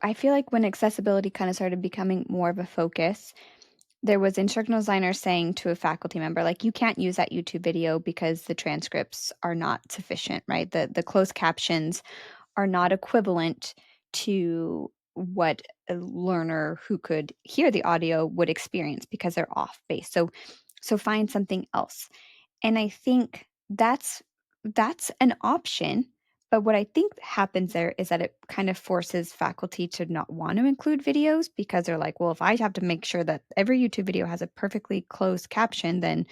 I feel like when accessibility kind of started becoming more of a focus, there was instructional designers saying to a faculty member, like, you can't use that YouTube video because the transcripts are not sufficient, right? The closed captions are not equivalent to what a learner who could hear the audio would experience because they're off base. So find something else. And I think that's an option, but what I think happens there is that it kind of forces faculty to not want to include videos because they're like, well, if I have to make sure that every YouTube video has a perfectly closed caption, then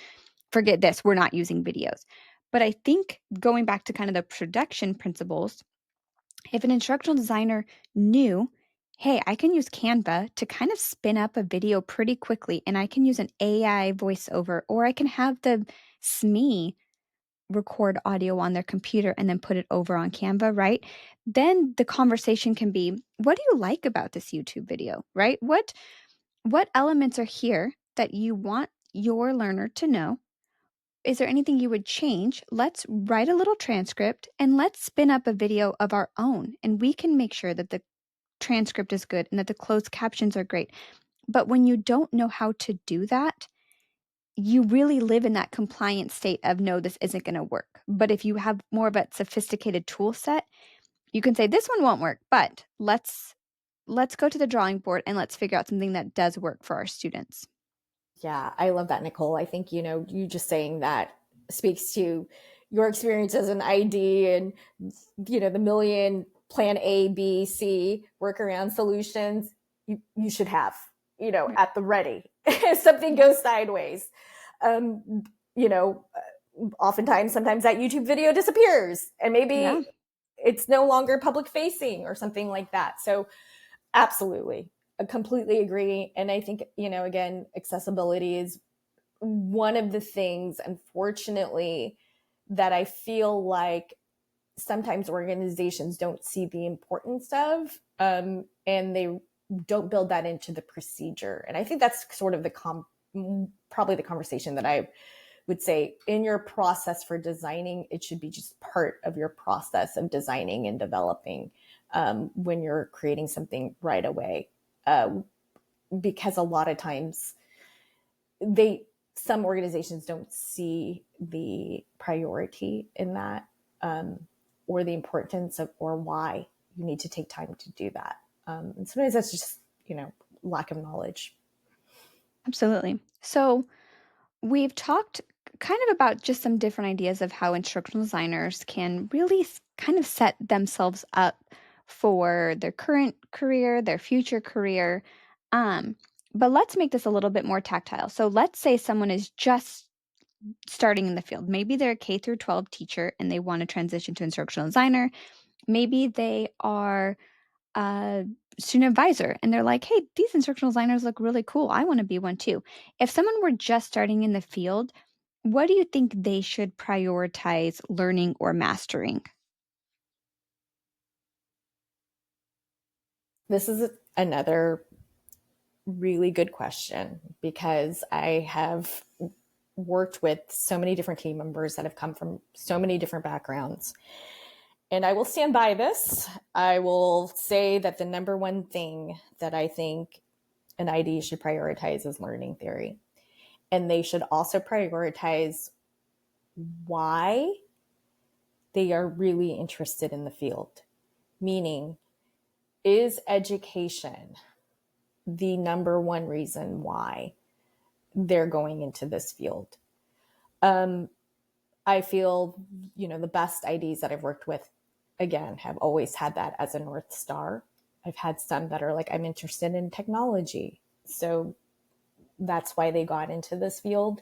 forget this, we're not using videos. But I think going back to kind of the production principles, if an instructional designer knew, hey, I can use Canva to kind of spin up a video pretty quickly, and I can use an AI voiceover, or I can have the SME record audio on their computer and then put it over on Canva, right? Then the conversation can be, what do you like about this YouTube video, right? What elements are here that you want your learner to know? Is there anything you would change? Let's write a little transcript and let's spin up a video of our own. And we can make sure that the transcript is good and that the closed captions are great. But when you don't know how to do that, you really live in that compliant state of no, this isn't going to work. But if you have more of a sophisticated tool set, you can say this one won't work, but let's go to the drawing board and let's figure out something that does work for our students. Yeah, I love that, Nicole. I think, you just saying that speaks to your experience as an ID and, the million plan A, B, C workaround solutions you should have, Right. at the ready if something goes sideways. Um, you know, Oftentimes, sometimes that YouTube video disappears and Yeah, maybe it's no longer public facing or something like that. So absolutely. I completely agree. And I think, again, accessibility is one of the things, unfortunately, that I feel like sometimes organizations don't see the importance of, and they don't build that into the procedure. And I think that's sort of probably the conversation that I would say in your process for designing, it should be just part of your process of designing and developing, when you're creating something right away. Because a lot of times some organizations don't see the priority in that, or the importance of, or why you need to take time to do that. And sometimes that's just, lack of knowledge. absolutely. So we've talked kind of about just some different ideas of how instructional designers can really kind of set themselves up for their current career, their future career. Um, but let's make this a little bit more tactile. So let's say someone is just starting in the field. Maybe they're a K through 12 teacher and they want to transition to instructional designer. Maybe they are a student advisor and they're like, hey, these instructional designers look really cool. I want to be one too. If someone were just starting in the field, what do you think they should prioritize learning or mastering? This is another really good question, because I have worked with so many different team members that have come from so many different backgrounds. And I will stand by this. I will say that the number one thing that I think an ID should prioritize is learning theory. And they should also prioritize why they are really interested in the field. Meaning, is education the number one reason why they're going into this field? I feel, the best IDs that I've worked with, again, have always had that as a North Star. I've had some that are like, I'm interested in technology. So that's why they got into this field.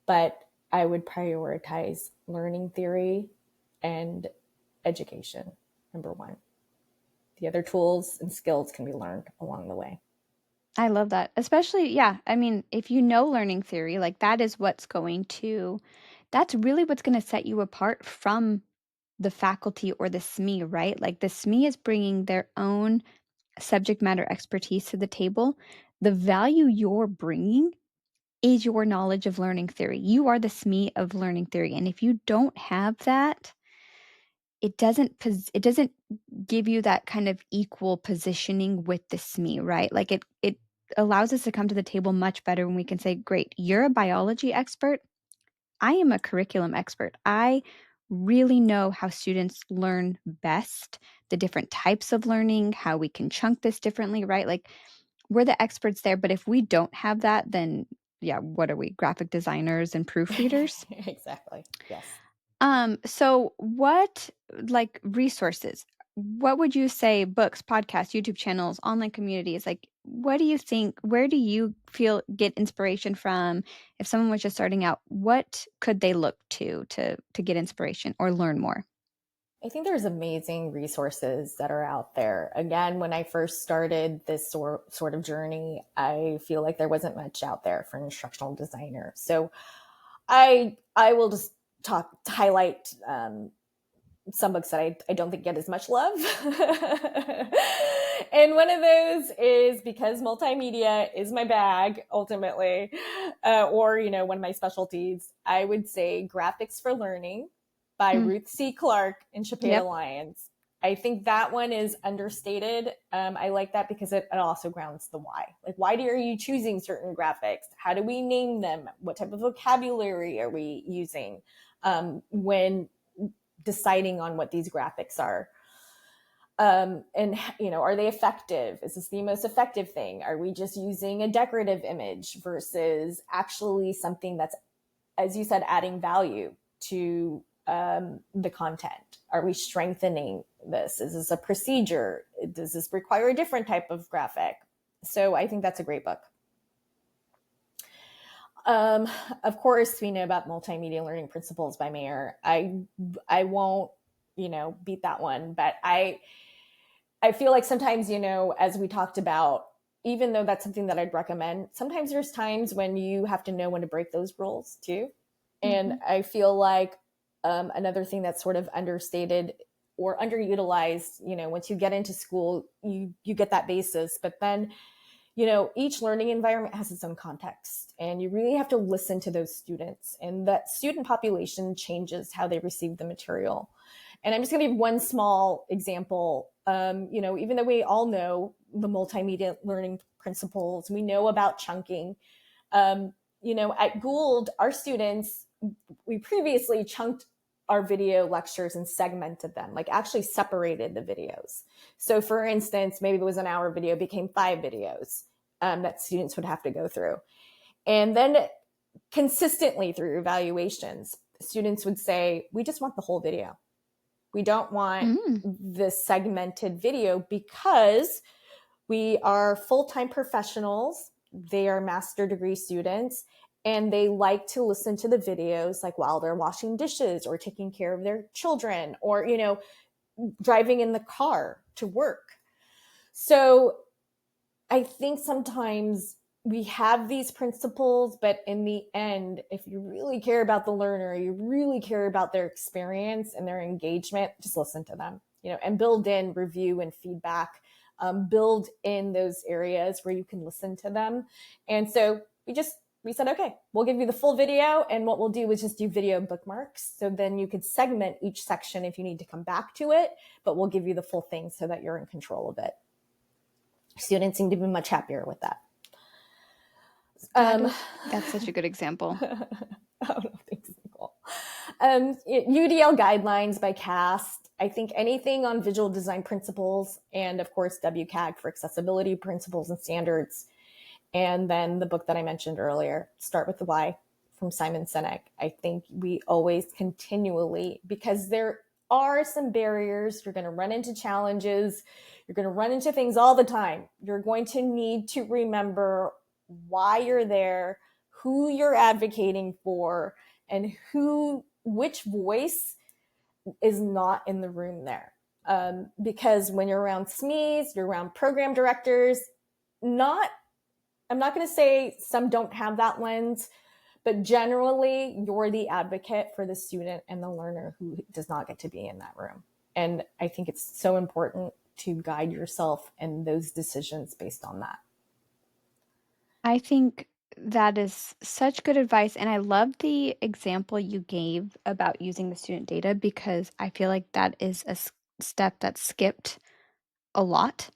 But I would prioritize learning theory and education, number one. The other tools and skills can be learned along the way. I love that. Especially, yeah, I mean, if you know learning theory, like that's really what's going to set you apart from the faculty or the SME, right? Like the SME is bringing their own subject matter expertise to the table. The value you're bringing is your knowledge of learning theory. You are the SME of learning theory. And if you don't have that, it doesn't give you that kind of equal positioning with the SME, right? Like it allows us to come to the table much better when we can say, great, you're a biology expert. I am a curriculum expert. I really know how students learn best, the different types of learning, how we can chunk this differently, right? Like we're the experts there, but if we don't have that, then yeah, what are we? Graphic designers and proofreaders? Exactly. Yes. So what like resources? What would you say books, podcasts, YouTube channels, online communities, like what do you think, where do you feel get inspiration from? If someone was just starting out, what could they look to get inspiration or learn more? I think there's amazing resources that are out there. Again, when I first started this sort of journey, I feel like there wasn't much out there for an instructional designer. So I will just highlight some books that I don't think get as much love. And one of those is, because multimedia is my bag ultimately, or, one of my specialties, I would say Graphics for Learning by Mm, Ruth C. Clark and Shapeda yep. Lyons. I think that one is understated. I like that because it also grounds the why. Like, why are you choosing certain graphics? How do we name them? What type of vocabulary are we using when deciding on what these graphics are? And are they effective? Is this the most effective thing? Are we just using a decorative image versus actually something that's, as you said, adding value to the content? Are we strengthening this? Is this a procedure? Does this require a different type of graphic? So I think that's a great book. Um, of course, we know about Multimedia Learning Principles by Mayer. I won't, beat that one, but I feel like sometimes, as we talked about, even though that's something that I'd recommend, sometimes there's times when you have to know when to break those rules too. And Hmm. I feel like another thing that's sort of understated or underutilized, once you get into school, you get that basis, but then each learning environment has its own context, and you really have to listen to those students, and that student population changes how they receive the material. And I'm just going to give one small example. Even though we all know the multimedia learning principles, we know about chunking. At Gould, our students, we previously chunked our video lectures and segmented them, like actually separated the videos. So for instance, maybe it was an hour video, became 5 videos that students would have to go through. And then consistently through evaluations, students would say, we just want the whole video. We don't want Mm. this segmented video, because we are full-time professionals. They are master degree students, and they like to listen to the videos like while they're washing dishes or taking care of their children, or, driving in the car to work. So I think sometimes we have these principles, but in the end, if you really care about the learner, you really care about their experience and their engagement, just listen to them. and build in review and feedback, build in those areas where you can listen to them. And so we said, okay, we'll give you the full video. And what we'll do is just do video bookmarks. So then you could segment each section if you need to come back to it, but we'll give you the full thing so that you're in control of it. Students seem to be much happier with that. That's such a good example. Oh, no, thanks, Nicole. UDL guidelines by CAST. I think anything on visual design principles, and of course, WCAG for accessibility principles and standards. And then the book that I mentioned earlier, Start with the Why, from Simon Sinek. I think we always continually, because there are some barriers, you're going to run into challenges, you're going to run into things all the time. You're going to need to remember why you're there, who you're advocating for, and which voice is not in the room there. Because when you're around SMEs, you're around program directors, I'm not going to say some don't have that lens, but generally you're the advocate for the student and the learner who does not get to be in that room. And I think it's so important to guide yourself in those decisions based on that. I think that is such good advice, and I love the example you gave about using the student data because I feel like that is a step that's skipped a lot.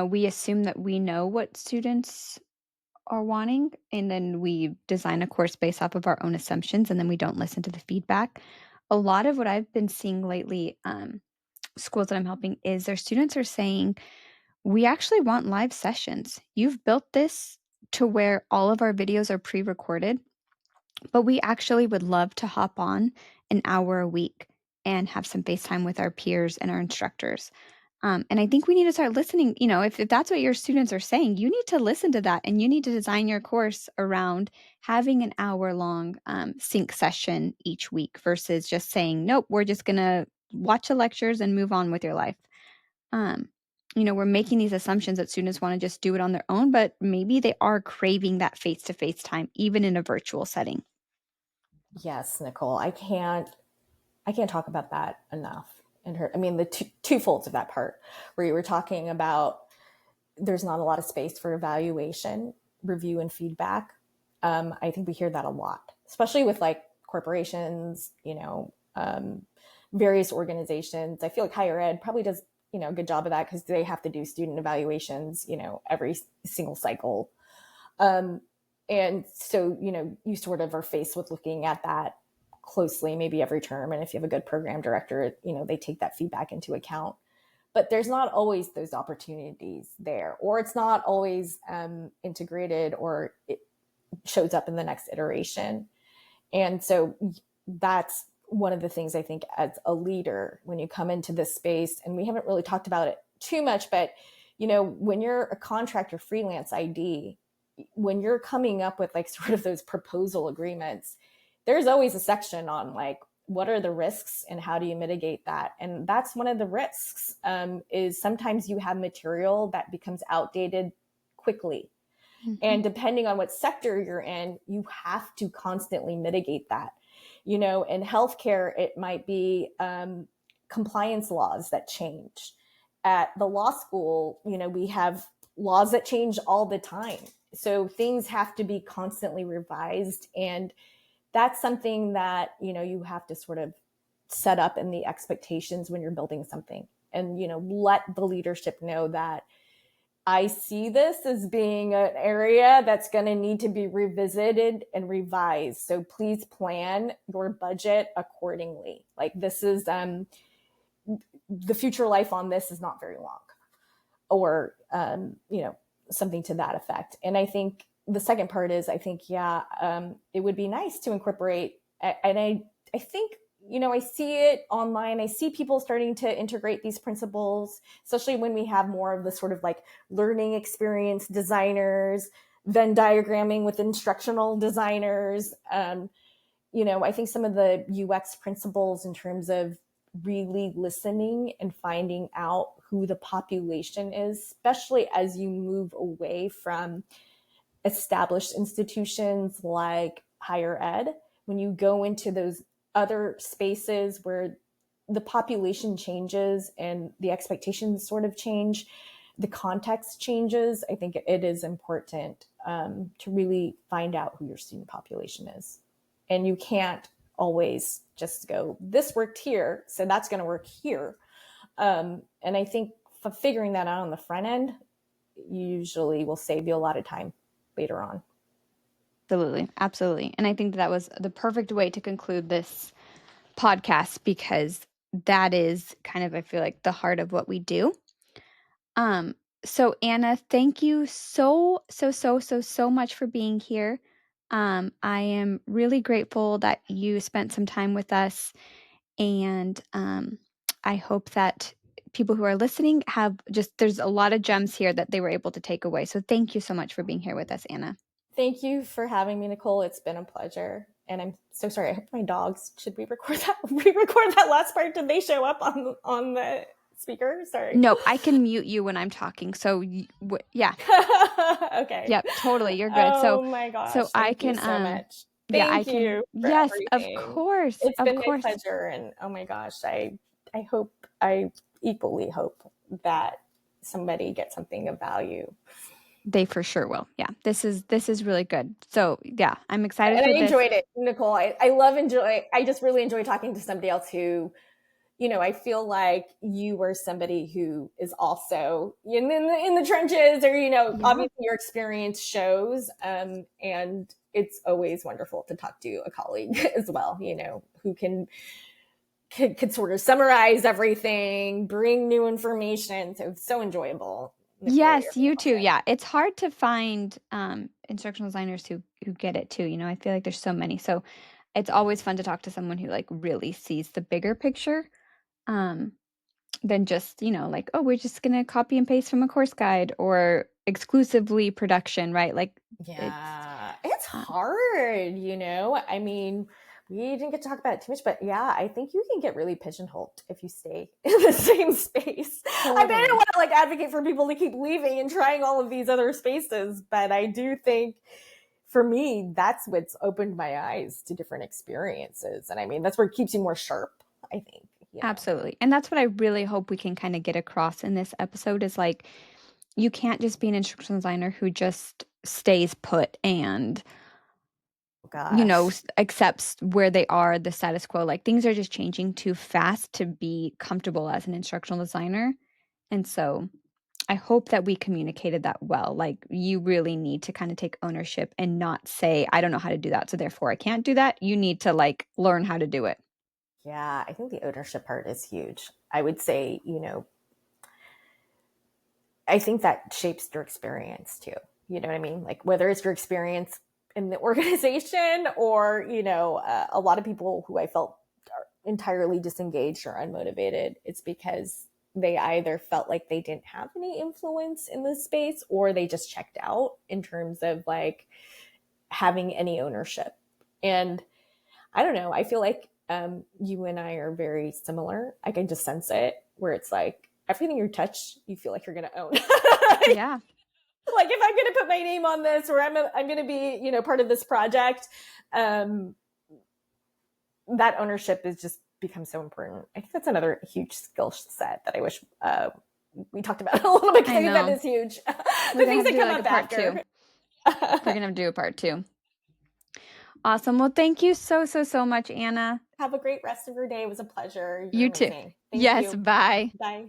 We assume that we know what students are wanting, and then we design a course based off of our own assumptions, and then we don't listen to the feedback. A lot of what I've been seeing lately, schools that I'm helping, is their students are saying, we actually want live sessions. You've built this to where all of our videos are pre-recorded, but we actually would love to hop on an hour a week and have some FaceTime with our peers and our instructors. And I think we need to start listening. If that's what your students are saying, you need to listen to that, and you need to design your course around having an hour-long sync session each week versus just saying, nope, we're just going to watch the lectures and move on with your life. We're making these assumptions that students want to just do it on their own, but maybe they are craving that face-to-face time, even in a virtual setting. Yes, Nicole, I can't talk about that enough. The two folds of that part where you were talking about there's not a lot of space for evaluation, review, and feedback. I think we hear that a lot, especially with like corporations, various organizations. I feel like higher ed probably does, a good job of that because they have to do student evaluations, every single cycle. And so, you sort of are faced with looking at that closely, maybe every term. And if you have a good program director, they take that feedback into account. But there's not always those opportunities there, or it's not always integrated, or it shows up in the next iteration. And so that's one of the things I think as a leader, when you come into this space, and we haven't really talked about it too much, but when you're a contractor freelance ID, when you're coming up with like sort of those proposal agreements, there's always a section on like, what are the risks and how do you mitigate that? And that's one of the risks, is sometimes you have material that becomes outdated quickly. Mm-hmm. And depending on what sector you're in, you have to constantly mitigate that. In healthcare, it might be compliance laws that change. At the law school, we have laws that change all the time. So things have to be constantly revised. And that's something that, you have to sort of set up in the expectations when you're building something, and, let the leadership know that I see this as being an area that's going to need to be revisited and revised. So please plan your budget accordingly. Like this is, the future life on this is not very long, or, something to that effect. And I think the second part is, it would be nice to incorporate, and I think, I see it online. I see people starting to integrate these principles, especially when we have more of the sort of like learning experience designers, Venn diagramming with instructional designers. I think some of the UX principles in terms of really listening and finding out who the population is, especially as you move away from established institutions like higher ed, when you go into those other spaces where the population changes and the expectations sort of change, the context changes, I think it is important to really find out who your student population is. And you can't always just go, this worked here, so that's going to work here. And I think figuring that out on the front end usually will save you a lot of time later on. Absolutely. Absolutely. And I think that was the perfect way to conclude this podcast, because that is kind of, I feel like, the heart of what we do. So Anna, thank you so much for being here. I am really grateful that you spent some time with us, and I hope that people who are listening have there's a lot of gems here that they were able to take away. So thank you so much for being here with us, Anna. Thank you for having me, Nicole. It's been a pleasure. And I'm so sorry. I hope my dogs, should we record that last part? Did they show up on the speaker? Sorry. Nope, I can mute you when I'm talking. So yeah. Okay. Yep, totally. You're good. Oh my gosh. I Thank can you so much. yeah, I Thank can. you for Yes, of everything. course. It's Of been my course. pleasure. And oh my gosh, I equally hope that somebody gets something of value. They for sure will. Yeah, this is really good. So yeah, I'm excited and for I this. enjoyed it, Nicole. I just really enjoy talking to somebody else who, I feel like you were somebody who is also in the trenches, or, obviously your experience shows. And it's always wonderful to talk to a colleague as well, who could sort of summarize everything, bring new information. So enjoyable. Nicole, yes, you too. Yeah, it's hard to find instructional designers who get it too. I feel like there's so many. So it's always fun to talk to someone who like really sees the bigger picture, than just, like, oh, we're just gonna copy and paste from a course guide or exclusively production, right? Like, it's hard, I mean, we didn't get to talk about it too much, but yeah, I think you can get really pigeonholed if you stay in the same space. Totally. I mean, I don't want to like advocate for people to keep leaving and trying all of these other spaces, but I do think for me, that's what's opened my eyes to different experiences. And I mean, that's where it keeps you more sharp, I think. Absolutely. And that's what I really hope we can kind of get across in this episode is like, you can't just be an instructional designer who just stays put and accepts where they are, the status quo. Like, things are just changing too fast to be comfortable as an instructional designer. And so I hope that we communicated that well. Like, you really need to kind of take ownership and not say, I don't know how to do that, so therefore I can't do that. You need to like learn how to do it. Yeah, I think the ownership part is huge. I would say, I think that shapes your experience too. You know what I mean? Like, whether it's your experience in the organization or, a lot of people who I felt are entirely disengaged or unmotivated, it's because they either felt like they didn't have any influence in the space, or they just checked out in terms of like having any ownership. And I don't know, I feel like you and I are very similar. I can just sense it, where it's like everything you touch, you feel like you're going to own. Yeah. Like, if I'm going to put my name on this, or I'm going to be, part of this project, that ownership is just become so important. I think that's another huge skill set that I wish we talked about a little bit, because I think that is huge. The things that come up after. We're going to have to do a part 2. Awesome. Well, thank you so much, Anna. Have a great rest of your day. It was a pleasure. You too. Yes, bye. Bye.